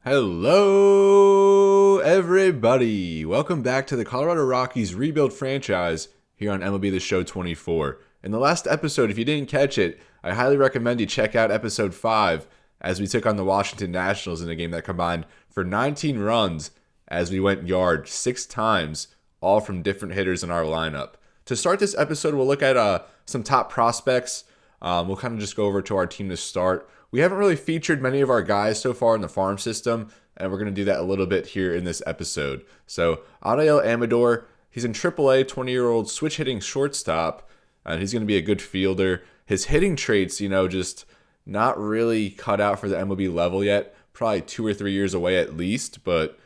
Hello, everybody. Welcome back to the Colorado Rockies rebuild franchise here on MLB The Show 24. In the last episode, if you didn't catch it, I highly recommend you check out episode 5 as we took on the Washington Nationals in a game that combined for 19 runs as we went yard 6 times, all from different hitters in our lineup. To start this episode, we'll look at some top prospects. We'll kind of just go over to our team to start. We haven't really featured many of our guys so far in the farm system, and we're going to do that a little bit here in this episode. So, Adael Amador, he's in AAA, 20-year-old switch hitting shortstop, and he's going to be a good fielder. His hitting traits, just not really cut out for the MLB level yet. Probably 2 or 3 years away at least, but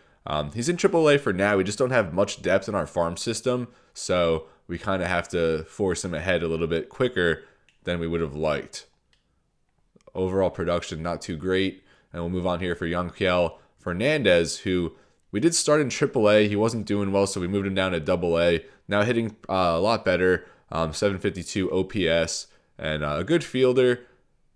he's in AAA for now. We just don't have much depth in our farm system, so we kind of have to force him ahead a little bit quicker than we would have liked. Overall production not too great, and we'll move on here for Yanquiel Fernandez, who we did start in AAA. He wasn't doing well, so we moved him down to AA. Now hitting a lot better, 752 OPS, and a good fielder.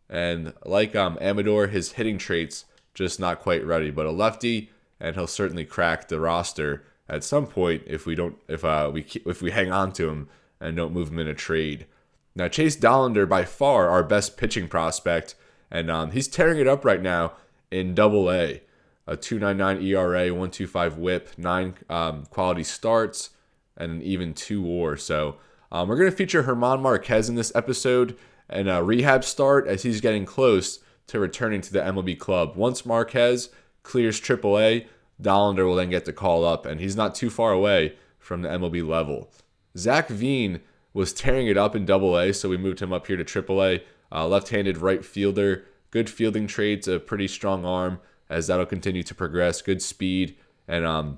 And like Amador, his hitting traits just not quite ready, but a lefty, and he'll certainly crack the roster at some point if we hang on to him and don't move him in a trade. Now, Chase Dollander, by far our best pitching prospect, and he's tearing it up right now in AA. A 2.99 ERA, 1.25 WHIP, 9 quality starts, and an even 2 WAR. So we're going to feature German Marquez in this episode and a rehab start as he's getting close to returning to the MLB club. Once Marquez clears AAA, Dollander will then get the call up, and he's not too far away from the MLB level. Zach Veen was tearing it up in AA, so we moved him up here to AAA. Left-handed right fielder, good fielding traits, a pretty strong arm, as that'll continue to progress, good speed, and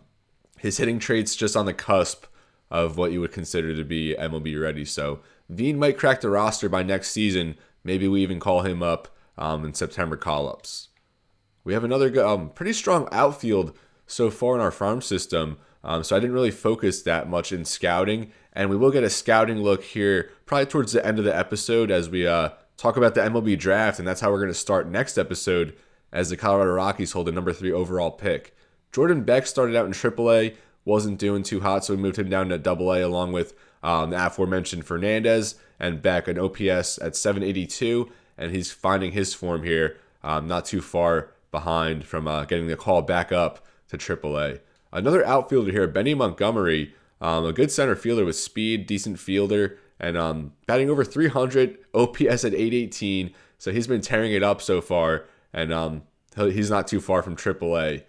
his hitting traits just on the cusp of what you would consider to be MLB ready. So Veen might crack the roster by next season. Maybe we even call him up in September call-ups. We have another pretty strong outfield so far in our farm system, so I didn't really focus that much in scouting, and we will get a scouting look here probably towards the end of the episode as we talk about the MLB Draft, and that's how we're going to start next episode as the Colorado Rockies hold the number 3 overall pick. Jordan Beck started out in AAA, wasn't doing too hot, so we moved him down to AA along with the aforementioned Fernandez and Beck, an OPS at 782, and he's finding his form here, not too far behind from getting the call back up to AAA. Another outfielder here, Benny Montgomery, a good center fielder with speed, decent fielder, and batting over 300, OPS at 818. So he's been tearing it up so far, and he's not too far from AAA.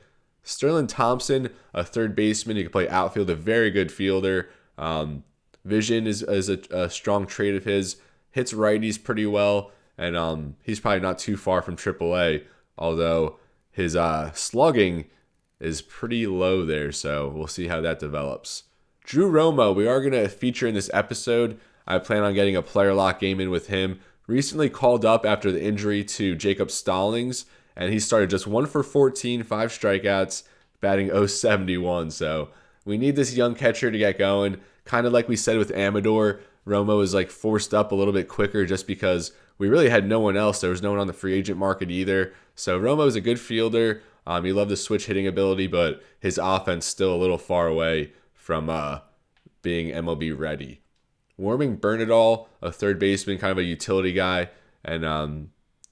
Sterling Thompson, a third baseman, he can play outfield, a very good fielder. Vision is a strong trait of his. Hits righties pretty well, and he's probably not too far from AAA, although his slugging is pretty low there, so we'll see how that develops. Drew Romo, we are going to feature in this episode. I plan on getting a player lock game in with him. Recently called up after the injury to Jacob Stallings, and he started just 1 for 14, 5 strikeouts, batting .071. So we need this young catcher to get going. Kind of like we said with Amador, Romo is like forced up a little bit quicker just because we really had no one else. There was no one on the free agent market either. So Romo is a good fielder. He loved the switch hitting ability, but his offense still a little far away from being MLB ready. Warming Bernadal, a third baseman, kind of a utility guy, and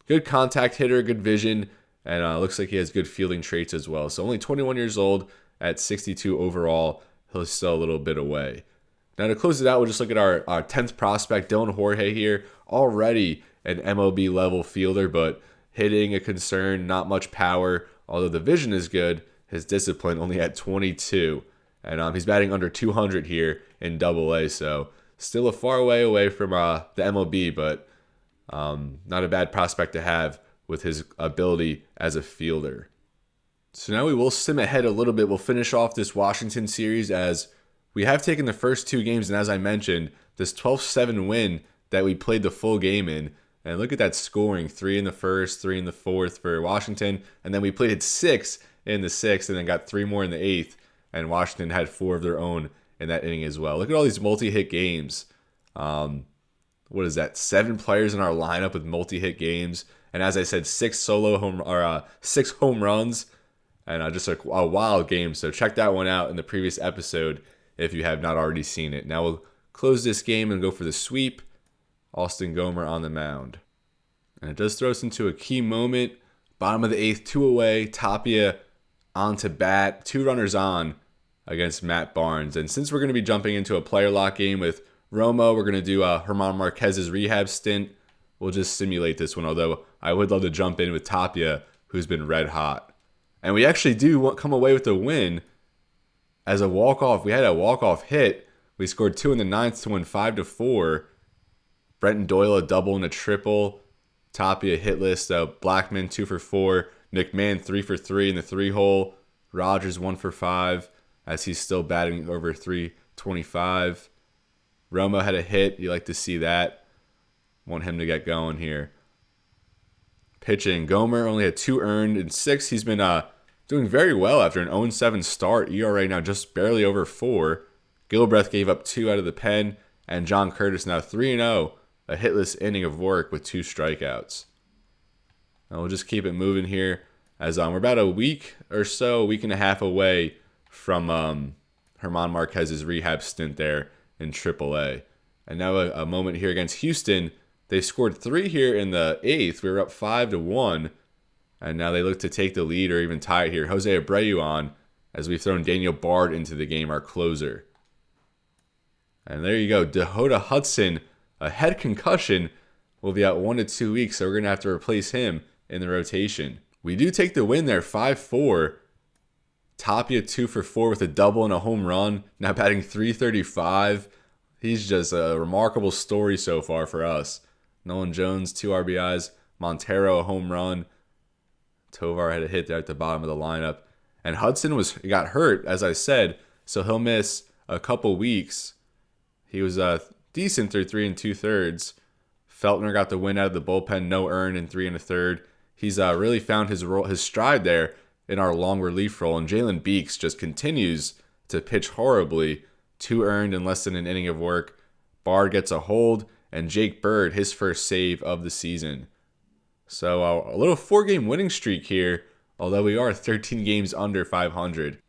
good contact hitter, good vision, and looks like he has good fielding traits as well. So only 21 years old at 62 overall. He'll still a little bit away. Now to close it out, we'll just look at our 10th prospect, Dylan Jorge here, already an MLB level fielder, but hitting a concern, not much power. Although the vision is good, his discipline only at 22. And he's batting under 200 here in AA, so still a far way away from the MLB, but not a bad prospect to have with his ability as a fielder. So now we will sim ahead a little bit. We'll finish off this Washington series as we have taken the first 2 games, and as I mentioned, this 12-7 win that we played the full game in. And look at that scoring, 3 in the first, 3 in the fourth for Washington. And then we played 6 in the 6th and then got 3 more in the 8th. And Washington had 4 of their own in that inning as well. Look at all these multi-hit games. What is that? 7 players in our lineup with multi-hit games. And as I said, 6 home runs. And just a wild game. So check that one out in the previous episode if you have not already seen it. Now we'll close this game and go for the sweep. Austin Gomer on the mound. And it does throw us into a key moment. Bottom of the 8th, 2 away. Tapia on to bat. 2 runners on against Matt Barnes. And since we're going to be jumping into a player lock game with Romo, we're going to do German Marquez's rehab stint. We'll just simulate this one, although I would love to jump in with Tapia, who's been red hot. And we actually do come away with a win as a walk-off. We had a walk-off hit. We scored 2 in the 9th to win 5-4. Brenton Doyle a double and a triple. Tapia hitless. Blackman 2 for 4. McMahon 3 for 3 in the 3-hole. Rogers 1 for 5 as he's still batting over 325. Romo had a hit. You like to see that. Want him to get going here. Pitching. Gomer only had 2 earned in 6. He's been doing very well after an 0-7 start. ERA now just barely over 4. Gilbreth gave up 2 out of the pen. And John Curtis now 3-0. A hitless inning of work with 2 strikeouts. And we'll just keep it moving here as we're about a week or so, a week and a half away from German Marquez's rehab stint there in AAA. And now a moment here against Houston. They scored 3 here in the 8th. We were up 5-1. And now they look to take the lead or even tie it here. Jose Abreu on as we've thrown Daniel Bard into the game, our closer. And there you go. Dakota Hudson, a head concussion, will be out 1 to 2 weeks. So we're going to have to replace him in the rotation. We do take the win there, 5-4. Tapia 2 for 4 with a double and a home run. Now batting .335. He's just a remarkable story so far for us. Nolan Jones, 2 RBIs. Montero, a home run. Tovar had a hit there at the bottom of the lineup. And Hudson got hurt, as I said, so he'll miss a couple weeks. He was decent through 3 2/3. Feltner got the win out of the bullpen, no earned in 3 1/3. He's really found his stride there in our long relief role. And Jalen Beeks just continues to pitch horribly. 2 earned in less than an inning of work. Bard gets a hold, and Jake Bird, his first save of the season. So a little 4-game winning streak here, although we are 13 games under 500.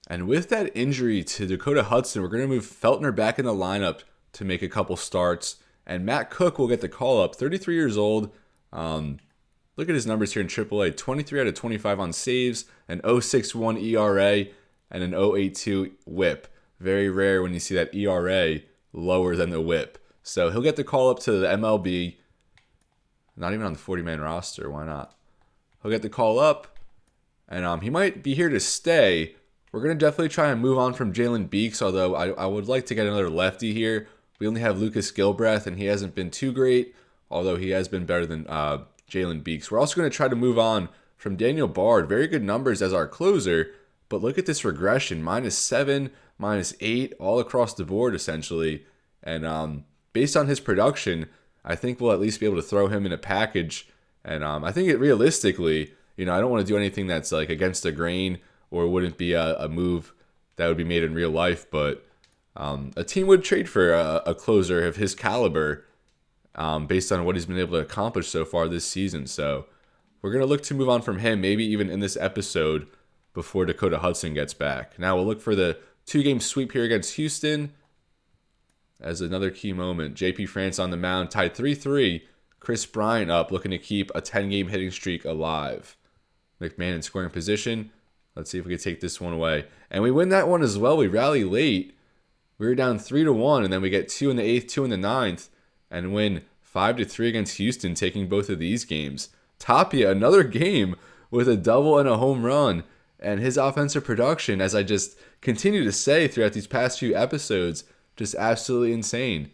And with that injury to Dakota Hudson, we're going to move Feltner back in the lineup to make a couple starts. And Matt Cook will get the call-up, 33 years old. Look at his numbers here in AAA. 23 out of 25 on saves, an 0.61 ERA, and an 0.82 whip. Very rare when you see that ERA lower than the whip. So he'll get the call-up to the MLB. Not even on the 40-man roster. Why not? He'll get the call-up, and he might be here to stay. We're going to definitely try and move on from Jalen Beeks, although I would like to get another lefty here. We only have Lucas Gilbreth, and he hasn't been too great, although he has been better than Jalen Beeks. We're also going to try to move on from Daniel Bard. Very good numbers as our closer, but look at this regression. -7, -8, all across the board, essentially. And based on his production, I think we'll at least be able to throw him in a package. And I think realistically, I don't want to do anything that's like against the grain or wouldn't be a move that would be made in real life. But a team would trade for a closer of his caliber based on what he's been able to accomplish so far this season. So we're going to look to move on from him, maybe even in this episode before Dakota Hudson gets back. Now we'll look for the 2-game sweep here against Houston as another key moment. JP France on the mound, tied 3-3. Chris Bryant up, looking to keep a 10-game hitting streak alive. McMahon in scoring position. Let's see if we can take this one away. And we win that one as well. We rally late. We were down 3-1, and then we get 2 in the 8th, 2 in the 9th, and win 5-3 against Houston, taking both of these games. Tapia, another game with a double and a home run. And his offensive production, as I just continue to say throughout these past few episodes, just absolutely insane.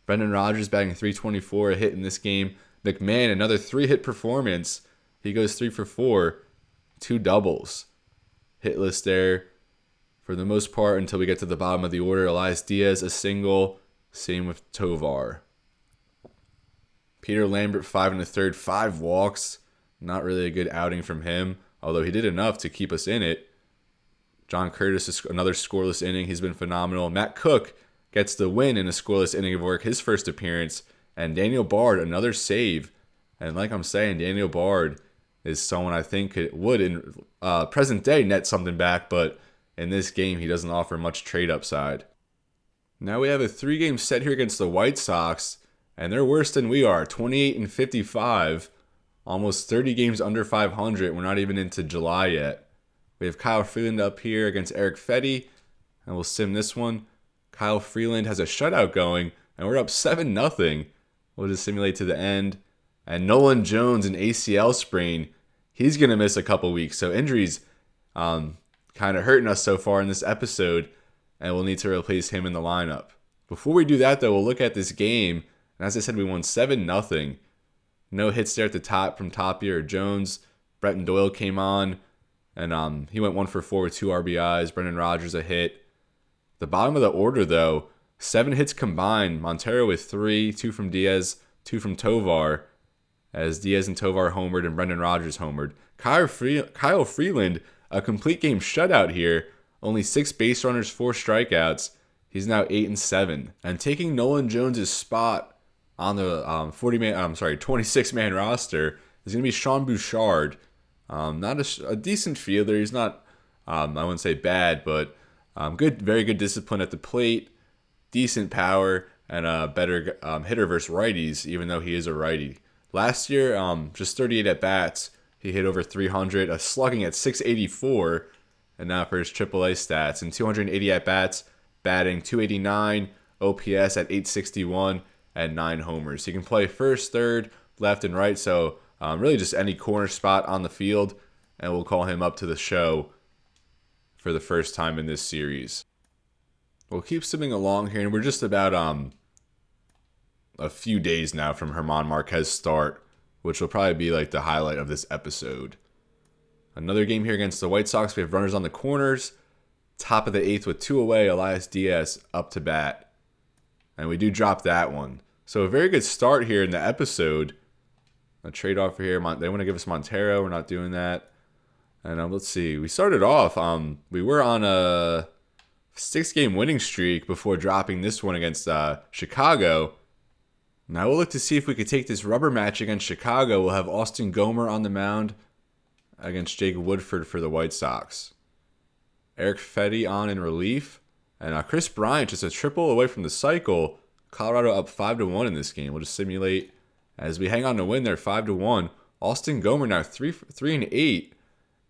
Brendan Rodgers batting .324, a hit in this game. McMahon, another 3-hit performance. He goes 3 for 4, 2 doubles. Hitless there for the most part until we get to the bottom of the order. Elias Diaz, a single. Same with Tovar. Peter Lambert, 5 1/3, 5 walks. Not really a good outing from him, although he did enough to keep us in it. John Curtis, another scoreless inning. He's been phenomenal. Matt Cook gets the win in a scoreless inning of work, his first appearance. And Daniel Bard, another save. And like I'm saying, Daniel Bard is someone I think would in present day net something back, but in this game he doesn't offer much trade upside. Now we have a 3-game set here against the White Sox, and they're worse than we are, 28-55, almost 30 games under 500. We're not even into July yet. We have Kyle Freeland up here against Eric Fetty, and we'll sim this one. Kyle Freeland has a shutout going, and we're up 7-0. We'll just simulate to the end. And Nolan Jones, an ACL sprain, he's going to miss a couple weeks. So injuries kind of hurting us so far in this episode, and we'll need to replace him in the lineup. Before we do that, though, we'll look at this game. And as I said, we won 7-0. No hits there at the top from Tapia or Jones. Bretton Doyle came on, and he went 1 for 4 with 2 RBIs. Brendan Rodgers a hit. The bottom of the order, though, 7 hits combined. Montero with 3, 2 from Diaz, 2 from Tovar, as Diaz and Tovar homered and Brendan Rodgers homered. Kyle Freeland, a complete game shutout here. Only 6 base runners, 4 strikeouts. He's now 8-7. And taking Nolan Jones' spot on the 26-man roster is going to be Sean Bouchard. Not a decent fielder. He's not, I wouldn't say bad, but good, very good discipline at the plate, decent power, and a better hitter versus righties, even though he is a righty. Last year, just 38 at-bats. He hit over 300, a slugging at 684, and now for his AAA stats. And 280 at-bats, batting 289, OPS at 861, and 9 homers. He can play first, third, left, and right, so really just any corner spot on the field, and we'll call him up to the show for the first time in this series. We'll keep simming along here, and we're just about a few days now from German Marquez start, which will probably be like the highlight of this episode. Another game here against the White Sox. We have runners on the corners. Top of the 8th with 2 away, Elias Diaz up to bat. And we do drop that one. So a very good start here in the episode. A trade offer here. They want to give us Montero. We're not doing that. And let's see. We started off. We were on a 6-game winning streak before dropping this one against Chicago. Now we'll look to see if we could take this rubber match against Chicago. We'll have Austin Gomer on the mound against Jake Woodford for the White Sox. Eric Fetty on in relief. And Chris Bryant just a triple away from the cycle. Colorado up 5-1 in this game. We'll just simulate as we hang on to win there 5-1. Austin Gomer now 3-8.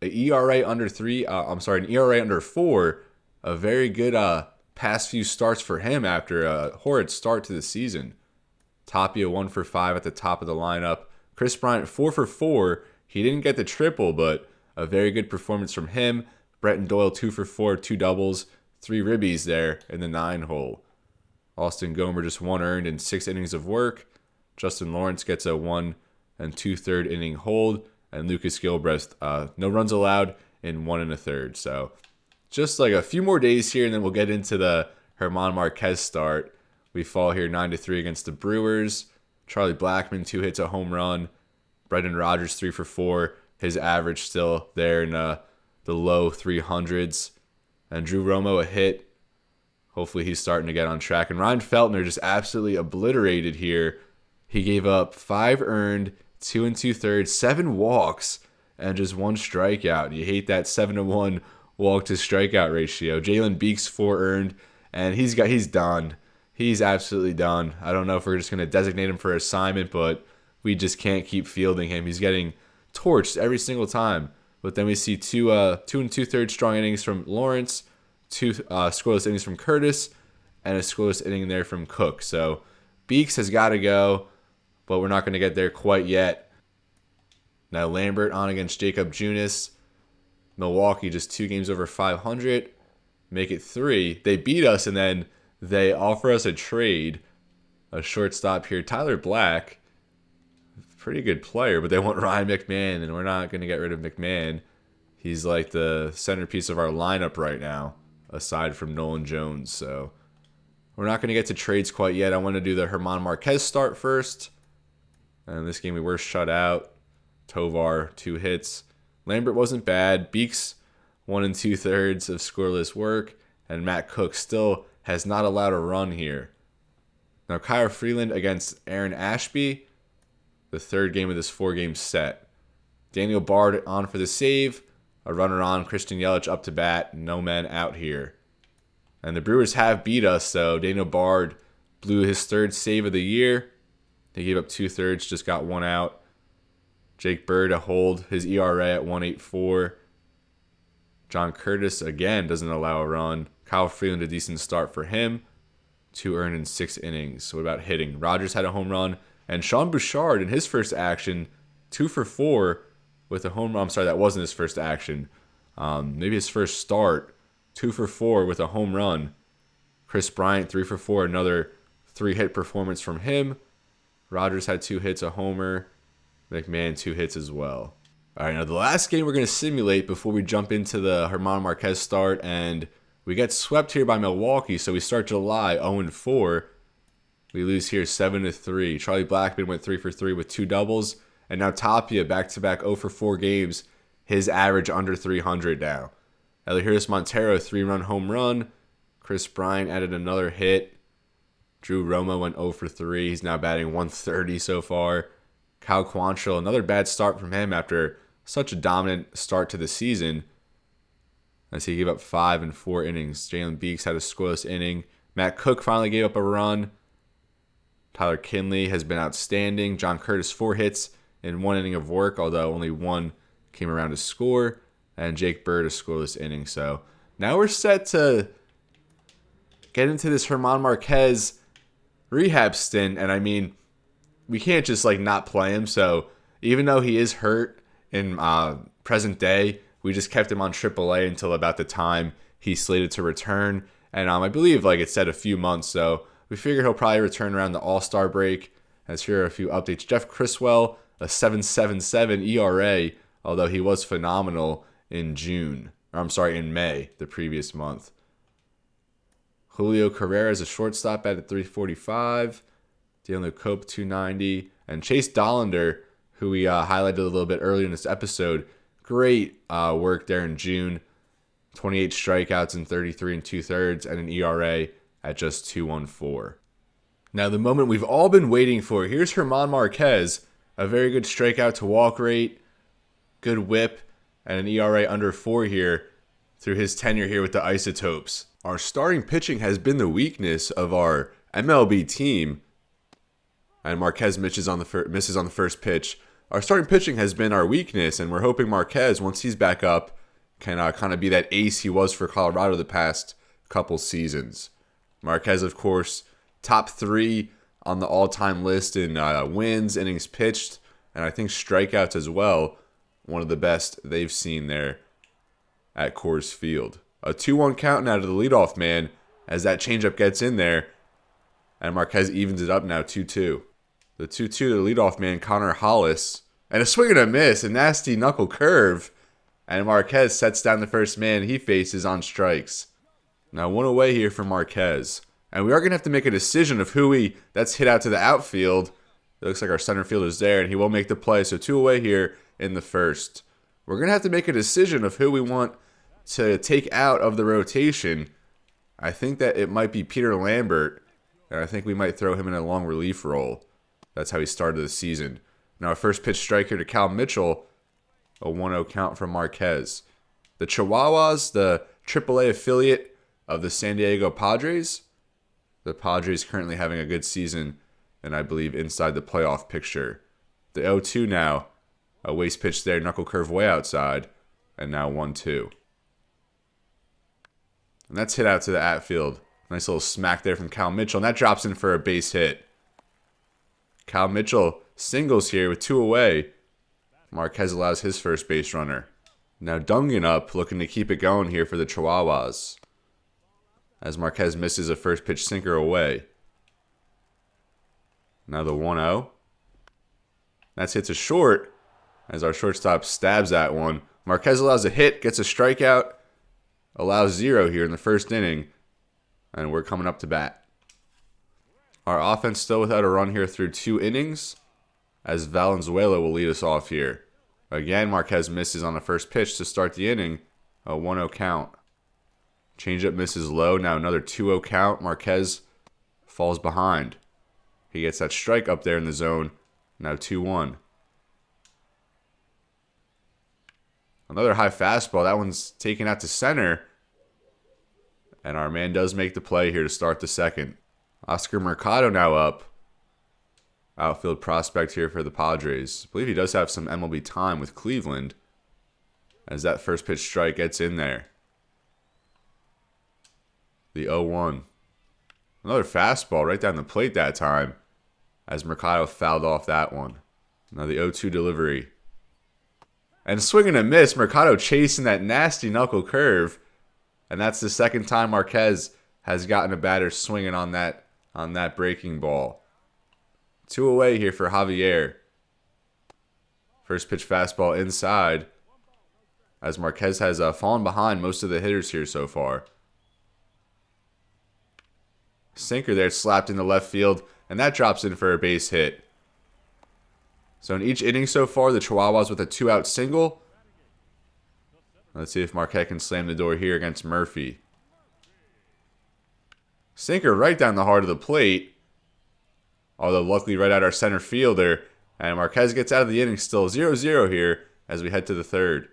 An ERA under 3. An ERA under 4. A very good past few starts for him after a horrid start to the season. Tapia 1 for 5 at the top of the lineup. Chris Bryant 4 for 4. He didn't get the triple, but a very good performance from him. Bretton Doyle 2 for 4, 2 doubles, 3 ribbies there in the 9-hole. Austin Gomer just 1 earned in 6 innings of work. Justin Lawrence gets a 1 2/3 inning hold, and Lucas Gilbreth no runs allowed in 1 1/3. So just like a few more days here, and then we'll get into the German Marquez start. We fall here 9-3 against the Brewers. Charlie Blackmon 2 hits, a home run. Brendan Rodgers 3 for 4. His average still there in the low 300s. And Drew Romo a hit. Hopefully he's starting to get on track. And Ryan Feltner just absolutely obliterated here. He gave up 5 earned, 2 2/3, 7 walks, and just 1 strikeout. You hate that 7-1 walk to strikeout ratio. Jalen Beeks 4 earned, and he's done. He's absolutely done. I don't know if we're just going to designate him for assignment, but we just can't keep fielding him. He's getting torched every single time. But then we see 2 2/3 strong innings from Lawrence, 2 scoreless innings from Curtis, and a scoreless inning there from Cook. So Beeks has got to go, but we're not going to get there quite yet. Now Lambert on against Jacob Junis. Milwaukee just 2 games over 500. Make it 3. They beat us, and then they offer us a trade. A shortstop here, Tyler Black. Pretty good player, but they want Ryan McMahon, and we're not going to get rid of McMahon. He's like the centerpiece of our lineup right now, aside from Nolan Jones. So we're not going to get to trades quite yet. I want to do the German Marquez start first. And this game we were shut out. Tovar 2 hits. Lambert wasn't bad. Beeks 1 2/3 of scoreless work, and Matt Cook still has not allowed a run here. Now Kyle Freeland against Aaron Ashby, the 3rd game of this 4-game set. Daniel Bard on for the save. A runner on, Christian Yelich up to bat. No men out here. And the Brewers have beat us, so Daniel Bard blew his third save of the year. He gave up 2/3, just got one out. Jake Bird to hold his ERA at 1.84. John Curtis, again, doesn't allow a run. Kyle Freeland, a decent start for him. 2 earned in 6 innings. So what about hitting? Rogers had a home run. And Sean Bouchard, in his first action, 2 for 4 with a home run. I'm sorry, that wasn't his first action. Maybe his first start. 2 for 4 with a home run. Chris Bryant, 3 for 4. Another 3-hit performance from him. Rogers had 2 hits, a homer. McMahon, 2 hits as well. All right, now the last game we're going to simulate before we jump into the German Marquez start, and we get swept here by Milwaukee, so we start July 0-4. We lose here 7-3. Charlie Blackmon went 3 for 3 with 2 doubles, and now Tapia back-to-back 0 for 4 games. His average under 300 now. Elihuris Montero, 3-run home run. Chris Bryant added another hit. Drew Romo went 0 for 3. He's now batting 130 so far. Kyle Quantrill, another bad start from him after such a dominant start to the season, as he gave up 5 in 4 innings. Jalen Beeks had a scoreless inning. Matt Cook finally gave up a run. Tyler Kinley has been outstanding. John Curtis, 4 hits in 1 inning of work, although only 1 came around to score. And Jake Bird, a scoreless inning. So now we're set to get into this German Marquez rehab stint. And I mean, we can't just not play him. So even though he is hurt in present day, we just kept him on AAA until about the time he's slated to return. And I believe it said a few months. So we figure he'll probably return around the All-Star break. As here are a few updates. Jeff Criswell, a 7.77 ERA, although he was phenomenal in May, the previous month. Julio Carrera is a shortstop at 345. Dylan Cope, 290. And Chase Dollander, who we highlighted a little bit earlier in this episode. Great work there in June. 28 strikeouts in 33 2/3 and an ERA at just 2.14. Now, the moment we've all been waiting for. Here's German Marquez. A very good strikeout to walk rate. Good whip. And an ERA under 4 here through his tenure here with the Isotopes. Our starting pitching has been the weakness of our MLB team. And Marquez misses on the first pitch. Our starting pitching has been our weakness, and we're hoping Marquez, once he's back up, can kind of be that ace he was for Colorado the past couple seasons. Marquez, of course, top 3 on the all-time list in wins, innings pitched, and I think strikeouts as well. One of the best they've seen there at Coors Field. A 2-1 count now to the leadoff man as that changeup gets in there, and Marquez evens it up now 2-2. The 2-2 to the leadoff man, Connor Hollis. And a swing and a miss, a nasty knuckle curve. And Marquez sets down the first man he faces on strikes. Now 1 away here for Marquez. And we are going to have to make a decision of that's hit out to the outfield. It looks like our center fielder's there, and he will make the play. So 2 away here in the first. We're going to have to make a decision of who we want to take out of the rotation. I think that it might be Peter Lambert, and I think we might throw him in a long relief role. That's how he started the season. Now a first pitch strike here to Cal Mitchell. A 1-0 count from Marquez. The Chihuahuas, the AAA affiliate of the San Diego Padres. The Padres currently having a good season, and I believe inside the playoff picture. The 0-2 now. A waste pitch there, knuckle curve way outside. And now 1-2. And that's hit out to the outfield. Nice little smack there from Cal Mitchell. And that drops in for a base hit. Cal Mitchell singles here with 2 away. Marquez allows his first base runner. Now Dungan up, looking to keep it going here for the Chihuahuas. As Marquez misses a first pitch sinker away. Now the 1-0. That's hit to short. As our shortstop stabs that one. Marquez allows a hit, gets a strikeout. Allows 0 here in the first inning. And we're coming up to bat. Our offense still without a run here through 2 innings. As Valenzuela will lead us off here. Again, Marquez misses on the first pitch to start the inning. A 1-0 count. Changeup misses low. Now another 2-0 count. Marquez falls behind. He gets that strike up there in the zone. Now 2-1. Another high fastball. That one's taken out to center. And our man does make the play here to start the second. Oscar Mercado now up. Outfield prospect here for the Padres. I believe he does have some MLB time with Cleveland. As that first pitch strike gets in there. The 0-1. Another fastball right down the plate that time. As Mercado fouled off that one. Now the 0-2 delivery. And swing and a miss. Mercado chasing that nasty knuckle curve. And that's the second time Marquez has gotten a batter swinging on that breaking ball. 2 away here for Javier. First pitch fastball inside. As Marquez has fallen behind most of the hitters here so far. Sinker there slapped into left field. And that drops in for a base hit. So in each inning so far, the Chihuahuas with a 2-out single. Let's see if Marquez can slam the door here against Murphy. Sinker right down the heart of the plate. Although luckily right at our center fielder. And Marquez gets out of the inning still 0-0 here as we head to the third.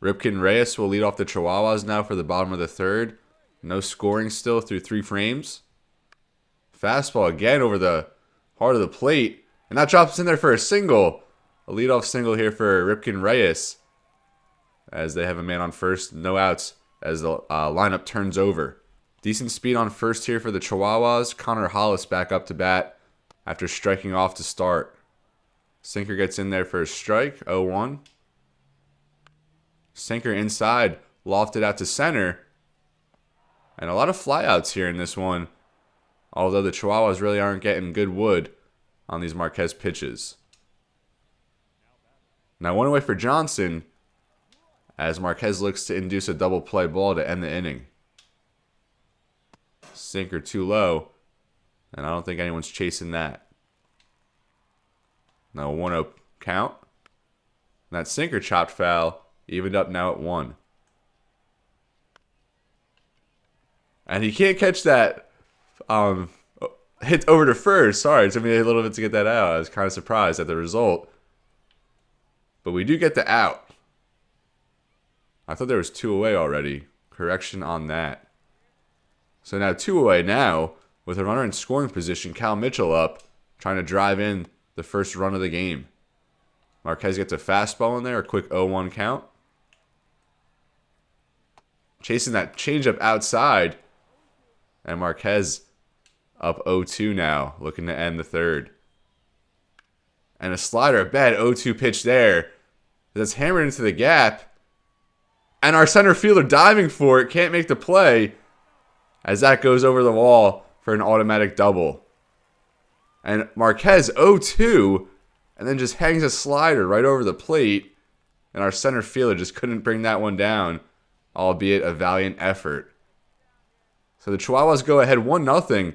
Ripken Reyes will lead off the Chihuahuas now for the bottom of the third. No scoring still through 3 frames. Fastball again over the heart of the plate. And that drops in there for a single. A leadoff single here for Ripken Reyes. As they have a man on first. No outs as the lineup turns over. Decent speed on first here for the Chihuahuas. Connor Hollis back up to bat after striking off to start. Sinker gets in there for a strike. 0-1. Sinker inside. Lofted out to center. And a lot of flyouts here in this one. Although the Chihuahuas really aren't getting good wood on these Marquez pitches. Now 1 away for Johnson. As Marquez looks to induce a double play ball to end the inning. Sinker too low. And I don't think anyone's chasing that. Now 1-0 count. And that sinker chopped foul. Evened up now at 1. And he can't catch that hit over to first. Sorry, it took me a little bit to get that out. I was kind of surprised at the result. But we do get the out. I thought there was 2 away already. Correction on that. So now 2 away now. With a runner in scoring position, Cal Mitchell up. Trying to drive in the first run of the game. Marquez gets a fastball in there. A quick 0-1 count. Chasing that changeup outside. And Marquez up 0-2 now. Looking to end the third. And a slider. A bad 0-2 pitch there. That's hammered into the gap. And our center fielder diving for it. Can't make the play. As that goes over the wall for an automatic double. And Marquez 0-2. And then just hangs a slider right over the plate. And our center fielder just couldn't bring that one down. Albeit a valiant effort. So the Chihuahuas go ahead 1-0.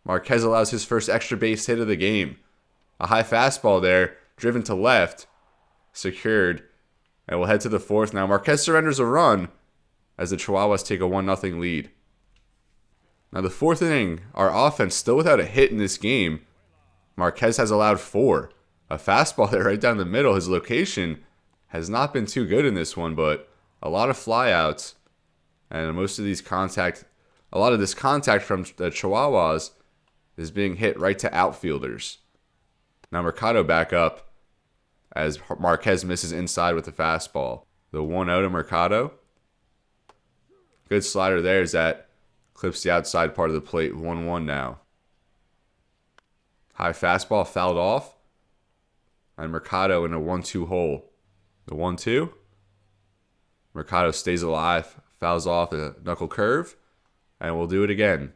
Marquez allows his first extra base hit of the game. A high fastball there. Driven to left. Secured. And we'll head to the fourth now. Marquez surrenders a run. As the Chihuahuas take a 1-0 lead. Now the fourth inning. Our offense still without a hit in this game. Marquez has allowed 4. A fastball there right down the middle. His location has not been too good in this one. But a lot of flyouts. And most of these a lot of this contact from the Chihuahuas is being hit right to outfielders. Now Mercado back up as Marquez misses inside with the fastball. The 1-0 to Mercado. Good slider there as that clips the outside part of the plate. 1-1 now. High fastball fouled off. And Mercado in a 1-2 hole. The 1-2. Mercado stays alive. Fouls off a knuckle curve. And we'll do it again.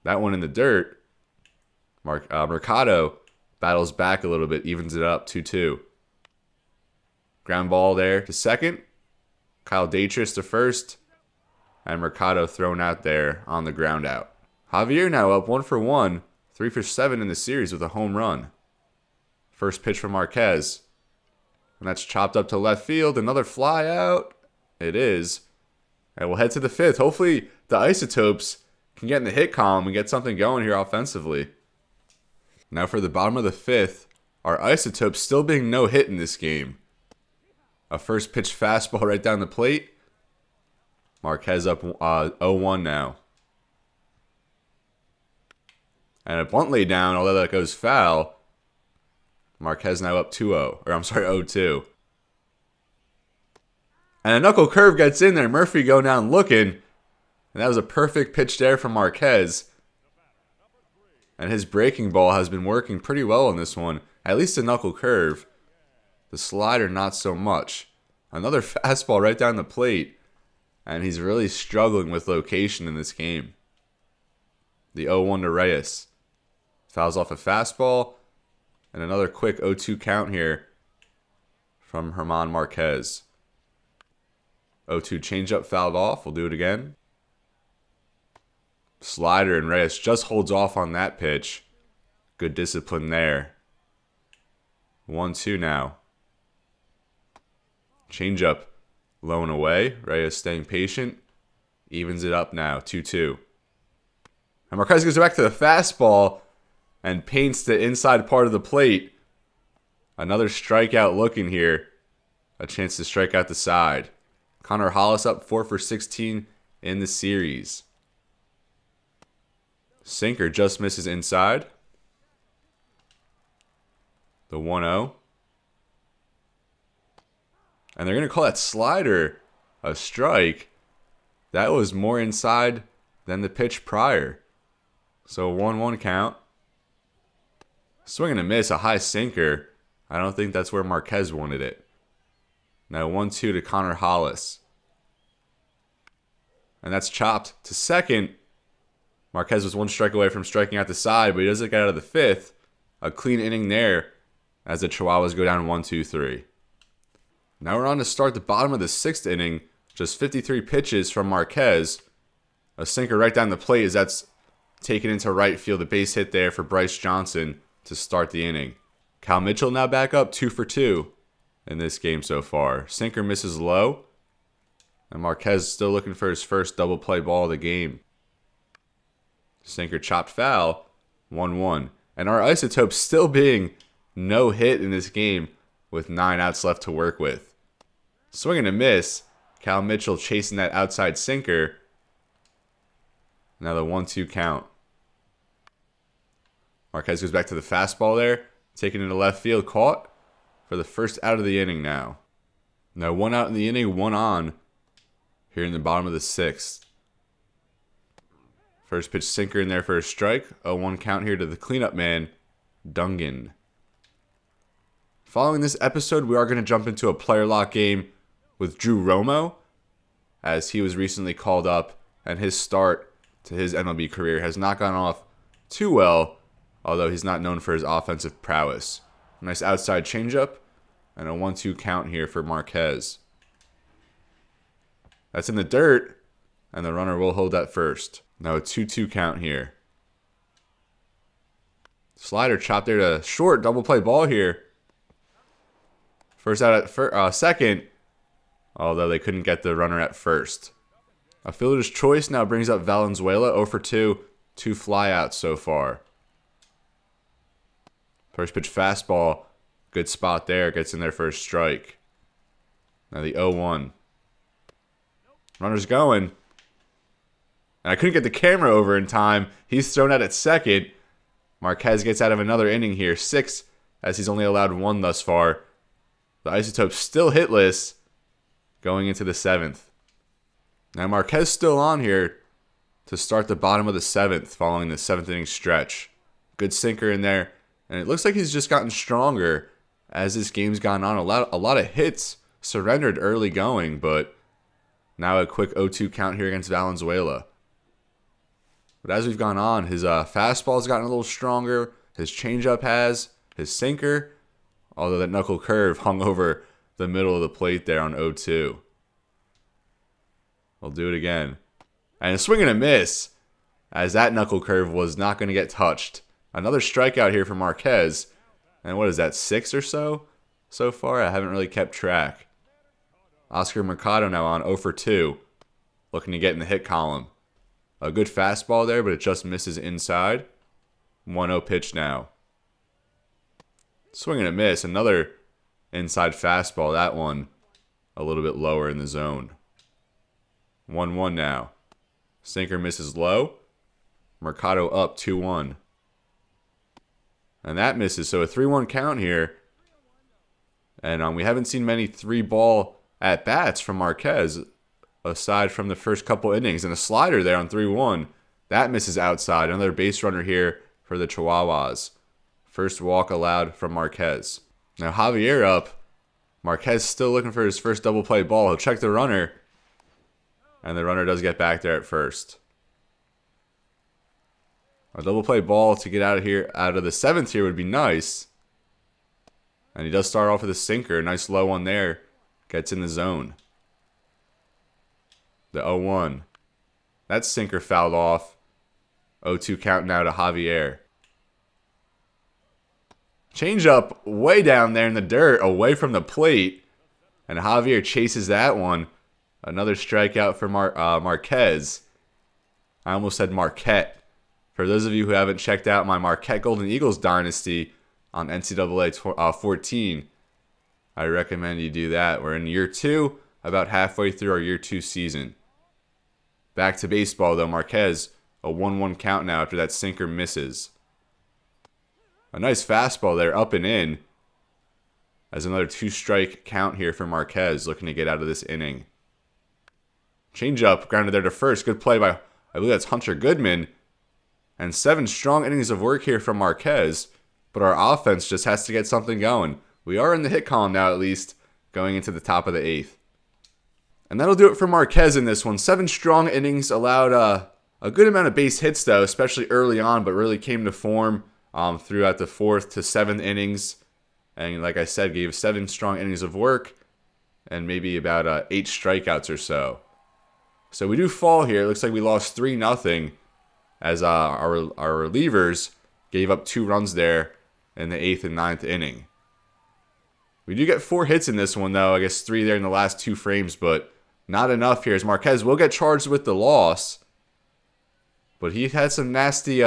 That one in the dirt. Mercado battles back a little bit. Evens it up. 2-2. Ground ball there to second. Kyle Daytris to first. And Mercado thrown out there on the ground out. Javier now up 1 for 1. 3 for 7 in the series with a home run. First pitch from Marquez. And that's chopped up to left field. Another fly out. It is. And we'll head to the fifth. Hopefully the Isotopes can get in the hit column and get something going here offensively. Now for the bottom of the fifth. Our Isotopes still being no hit in this game. A first pitch fastball right down the plate. Marquez up 0-1 now. And a bunt lay down, although that goes foul. Marquez now up 2-0. Or I'm sorry, 0-2. And a knuckle curve gets in there. Murphy going down looking. And that was a perfect pitch there from Marquez. And his breaking ball has been working pretty well in this one. At least a knuckle curve. The slider, not so much. Another fastball right down the plate. And he's really struggling with location in this game. The 0-1 to Reyes. Fouls off a fastball. And another quick 0-2 count here from German Marquez. 0-2 changeup fouled off. We'll do it again. Slider, and Reyes just holds off on that pitch. Good discipline there. 1-2 now. Changeup low and away. Reyes staying patient. Evens it up now. 2-2. And Marquez goes back to the fastball and paints the inside part of the plate. Another strikeout looking here. A chance to strike out the side. Connor Hollis up 4 for 16 in the series. Sinker just misses inside. The 1-0. And they're going to call that slider a strike. That was more inside than the pitch prior. So 1-1 count. Swing and a miss, a high sinker. I don't think that's where Marquez wanted it. Now 1-2 to Connor Hollis. And that's chopped to second. Marquez was one strike away from striking out the side, but he doesn't get out of the fifth. A clean inning there as the Chihuahuas go down 1-2-3. Now we're on to start the bottom of the sixth inning. Just 53 pitches from Marquez. A sinker right down the plate as that's taken into right field. A base hit there for Bryce Johnson to start the inning. Cal Mitchell now back up 2 for 2 in this game so far. Sinker misses low. And Marquez still looking for his first double play ball of the game. Sinker chopped foul. 1-1. And our Isotopes still being no hit in this game with 9 outs left to work with. Swing and a miss. Cal Mitchell chasing that outside sinker. Now the 1-2 count. Marquez goes back to the fastball there. Taking it to left field. Caught for the first out of the inning now. Now 1 out in the inning, 1 on. Here in the bottom of the sixth. First pitch sinker in there for a strike. 0-1 count here to the cleanup man, Dungan. Following this episode, we are going to jump into a player lock game with Drew Romo, as he was recently called up, and his start to his MLB career has not gone off too well, although he's not known for his offensive prowess. Nice outside changeup, and a 1-2 count here for Marquez. That's in the dirt, and the runner will hold at first. Now a 2-2 count here. Slider chopped there to short, double play ball here. First out at second, although they couldn't get the runner at first. A fielder's choice now brings up Valenzuela, 0 for 2, 2 flyouts so far. First pitch fastball, good spot there, gets in there for a strike. Now the 0-1. Runner's going. And I couldn't get the camera over in time. He's thrown out at second. Marquez gets out of another inning here, 6, as he's only allowed 1 thus far. The Isotopes still hitless going into the 7th. Now Marquez still on here to start the bottom of the 7th following the 7th inning stretch. Good sinker in there. And it looks like he's just gotten stronger as this game's gone on. A lot of hits surrendered early going, but now a quick 0-2 count here against Valenzuela. But as we've gone on, his fastball's gotten a little stronger. His changeup has. His sinker, although that knuckle curve hung over the middle of the plate there on 0-2. We'll do it again. And a swing and a miss, as that knuckle curve was not going to get touched. Another strikeout here for Marquez. And what is that, 6 or so far? I haven't really kept track. Oscar Mercado now on 0 for 2. Looking to get in the hit column. A good fastball there, but it just misses inside. 1-0 pitch now. Swing and a miss. Another inside fastball. That one a little bit lower in the zone. 1-1 now. Sinker misses low. Mercado up 2-1. And that misses. So a 3-1 count here. And we haven't seen many 3-ball at-bats from Marquez aside from the first couple innings. And a slider there on 3-1. That misses outside. Another base runner here for the Chihuahuas. First walk allowed from Marquez. Now Javier up. Marquez still looking for his first double play ball. He'll check the runner. And the runner does get back there at first. A double play ball to get out of here, out of the 7th here would be nice. And he does start off with a sinker. Nice low one there. Gets in the zone. The 0-1. That sinker fouled off. 0-2 count now to Javier. Change up way down there in the dirt, away from the plate. And Javier chases that one. Another strikeout for Marquez. I almost said Marquette. For those of you who haven't checked out my Marquette Golden Eagles dynasty on NCAA 14, I recommend you do that. We're in year 2, about halfway through our year 2 season. Back to baseball though, Marquez, a 1-1 count now after that sinker misses. A nice fastball there, up and in. As another 2-strike count here for Marquez, looking to get out of this inning. Change up, grounded there to first. Good play by, I believe that's Hunter Goodman. And 7 strong innings of work here from Marquez. But our offense just has to get something going. We are in the hit column now, at least, going into the top of the 8th. And that'll do it for Marquez in this one. 7 strong innings, allowed a good amount of base hits, though, especially early on, but really came to form throughout the 4th to 7th innings. And like I said, gave 7 strong innings of work and maybe about 8 strikeouts or so. So we do fall here. It looks like we lost 3-0 as our relievers gave up 2 runs there in the 8th and 9th inning. We do get 4 hits in this one, though. I guess 3 there in the last 2 frames, but not enough here as Marquez will get charged with the loss. But he had some nasty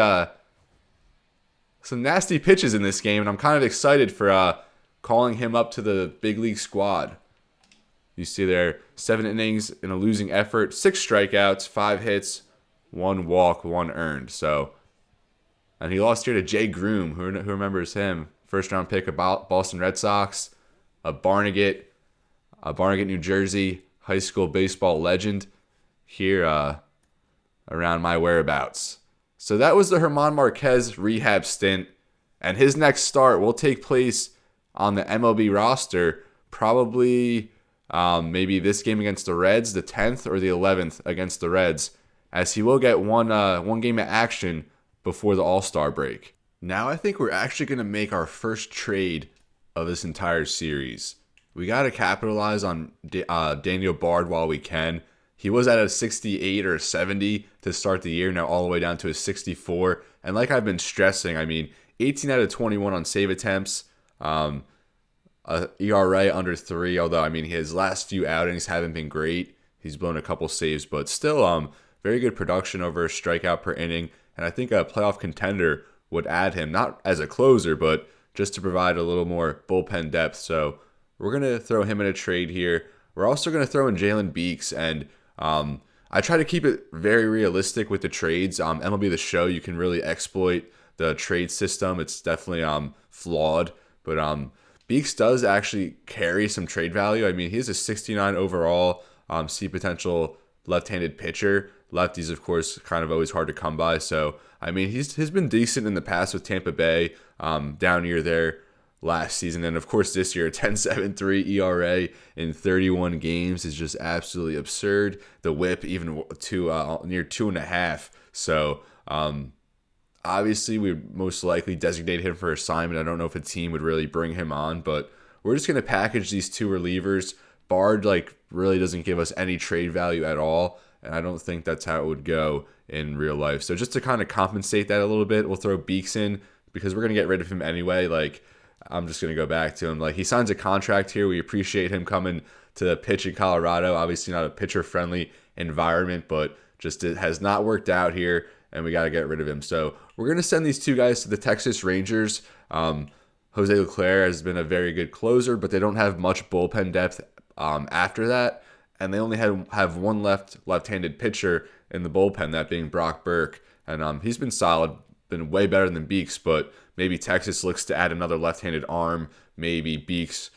pitches in this game, and I'm kind of excited for calling him up to the big league squad. You see there, 7 innings in a losing effort, 6 strikeouts, 5 hits, 1 walk, 1 earned. So, and he lost here to Jay Groom. Who remembers him? First round pick of Boston Red Sox, a Barnegat, New Jersey high school baseball legend here around my whereabouts. So that was the German Marquez rehab stint, and his next start will take place on the MLB roster, probably maybe this game against the Reds, the 10th or the 11th against the Reds, as he will get one game of action before the All-Star break. Now I think we're actually going to make our first trade of this entire series. We got to capitalize on Daniel Bard while we can. He was at a 68 or a 70 to start the year, now all the way down to a 64. And like I've been stressing, I mean, 18 out of 21 on save attempts, ERA under 3, although, I mean, his last few outings haven't been great. He's blown a couple saves, but still very good production over a strikeout per inning. And I think a playoff contender would add him, not as a closer, but just to provide a little more bullpen depth. So we're going to throw him in a trade here. We're also going to throw in Jalen Beeks, and I try to keep it very realistic with the trades. MLB The Show, you can really exploit the trade system. It's definitely flawed, but Beeks does actually carry some trade value. I mean, he's a 69 overall, see potential left-handed pitcher. Lefties, of course, kind of always hard to come by. So, I mean, he's been decent in the past with Tampa Bay, down near there last season. And, of course, this year, 10.73 ERA in 31 games is just absolutely absurd. The whip even to near 2.5. So, obviously, we most likely designate him for assignment. I don't know if a team would really bring him on, but we're just going to package these 2 relievers. Bard, really doesn't give us any trade value at all, and I don't think that's how it would go in real life. So just to kind of compensate that a little bit, we'll throw Beeks in because we're going to get rid of him anyway. I'm just going to go back to him. He signs a contract here. We appreciate him coming to pitch in Colorado. Obviously not a pitcher-friendly environment, but just it has not worked out here, and we got to get rid of him. So we're going to send these 2 guys to the Texas Rangers. Jose Leclerc has been a very good closer, but they don't have much bullpen depth after that. And they only have one left-handed pitcher in the bullpen, that being Brock Burke. And he's been solid, been way better than Beeks, but maybe Texas looks to add another left-handed arm. Maybe Beeks,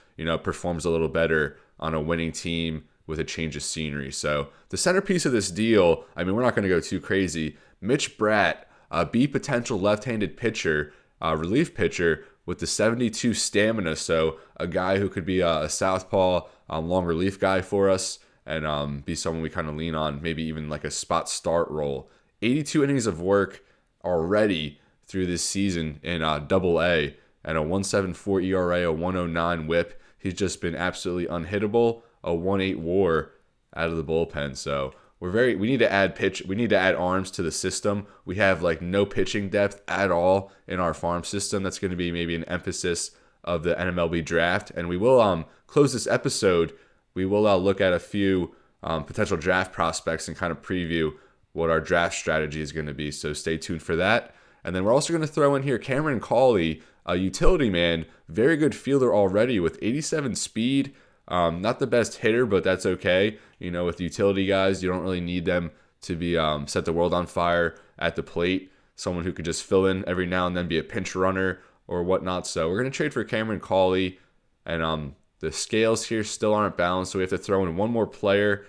performs a little better on a winning team with a change of scenery. So the centerpiece of this deal, I mean, we're not going to go too crazy. Mitch Bratt, a B potential left-handed pitcher, relief pitcher with the 72 stamina. So a guy who could be a southpaw, long relief guy for us, and be someone we kind of lean on, maybe even like a spot start role. 82 innings of work already through this season in Double A, and a 1.74 ERA, a 1.09 WHIP. He's just been absolutely unhittable. A 1.8 WAR out of the bullpen. So we need to add pitch. We need to add arms to the system. We have like no pitching depth at all in our farm system. That's going to be maybe an emphasis of the MLB draft. And we will close this episode. We will look at a few potential draft prospects and kind of preview what our draft strategy is going to be. So stay tuned for that. And then we're also going to throw in here Cameron Cawley, a utility man, very good fielder already with 87 speed. Not the best hitter, but that's okay. With utility guys, you don't really need them to be set the world on fire at the plate. Someone who could just fill in every now and then, be a pinch runner or whatnot. So we're going to trade for Cameron Cawley. And the scales here still aren't balanced, so we have to throw in one more player.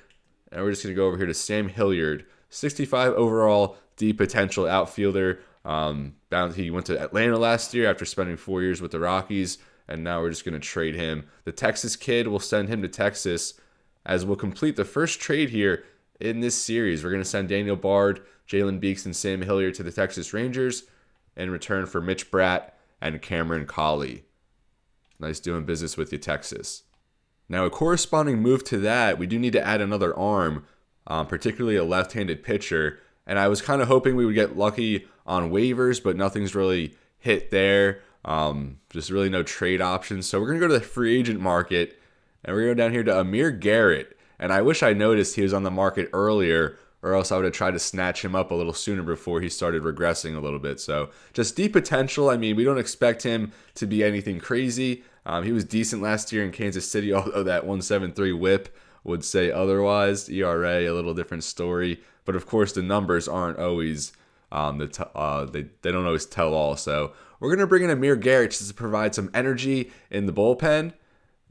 And we're just going to go over here to Sam Hilliard, 65 overall, D potential outfielder. He went to Atlanta last year after spending 4 years with the Rockies, and now we're just going to trade him. The Texas kid will send him to Texas, as we'll complete the first trade here in this series. We're going to send Daniel Bard, Jalen Beeks, and Sam Hilliard to the Texas Rangers in return for Mitch Bratt and Cameron Cawley. Nice doing business with you, Texas. Now, a corresponding move to that, we do need to add another arm, particularly a left-handed pitcher. And I was kind of hoping we would get lucky on waivers, but nothing's really hit there. Just really no trade options. So we're going to go to the free agent market, and we're going to go down here to Amir Garrett. And I wish I noticed he was on the market earlier, or else I would have tried to snatch him up a little sooner before he started regressing a little bit. So just deep potential. I mean, we don't expect him to be anything crazy. He was decent last year in Kansas City, although that 1.73 WHIP would say otherwise. ERA, a little different story. But of course, the numbers aren't always, they don't always tell all. So we're going to bring in Amir Garrett just to provide some energy in the bullpen.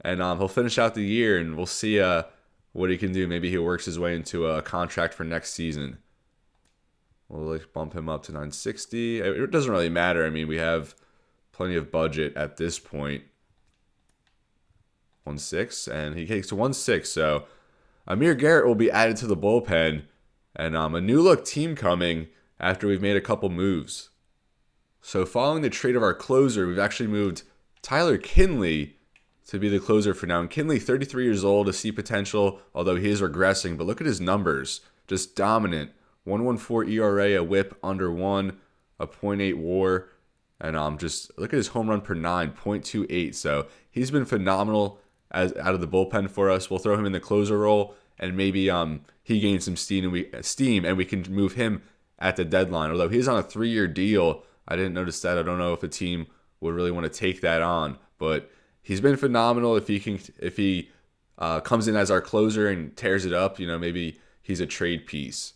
And he'll finish out the year, and we'll see what he can do. Maybe he works his way into a contract for next season. We'll bump him up to 960. It doesn't really matter. I mean, we have plenty of budget at this point. 1.6, and he takes to 1.6. So Amir Garrett will be added to the bullpen, and a new look team coming after we've made a couple moves. So following the trade of our closer, we've actually moved Tyler Kinley to be the closer for now. And Kinley, 33 years old, a C potential, although he is regressing. But look at his numbers. Just dominant. 1.14 ERA, a WHIP under 1, a 0.8 WAR. And just look at his home run per 9, 0.28. So he's been phenomenal out of the bullpen for us. We'll throw him in the closer role, and maybe he gains some steam, and we can move him at the deadline. Although he's on a 3-year deal, I didn't notice that. I don't know if a team would really want to take that on, but he's been phenomenal. If he comes in as our closer and tears it up, maybe he's a trade piece.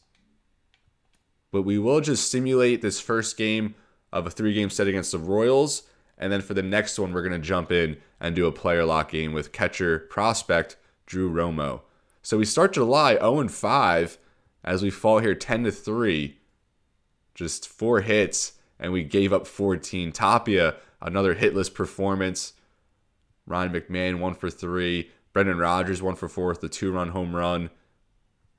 But we will just simulate this first game of a 3-game set against the Royals, and then for the next one, we're going to jump in and do a player lock game with catcher prospect Drew Romo. So we start July 0-5 as we fall here 10-3, just 4 hits, and we gave up 14. Tapia, another hitless performance. Ryan McMahon 1 for 3. Brendan Rodgers 1 for 4 with a 2-run home run.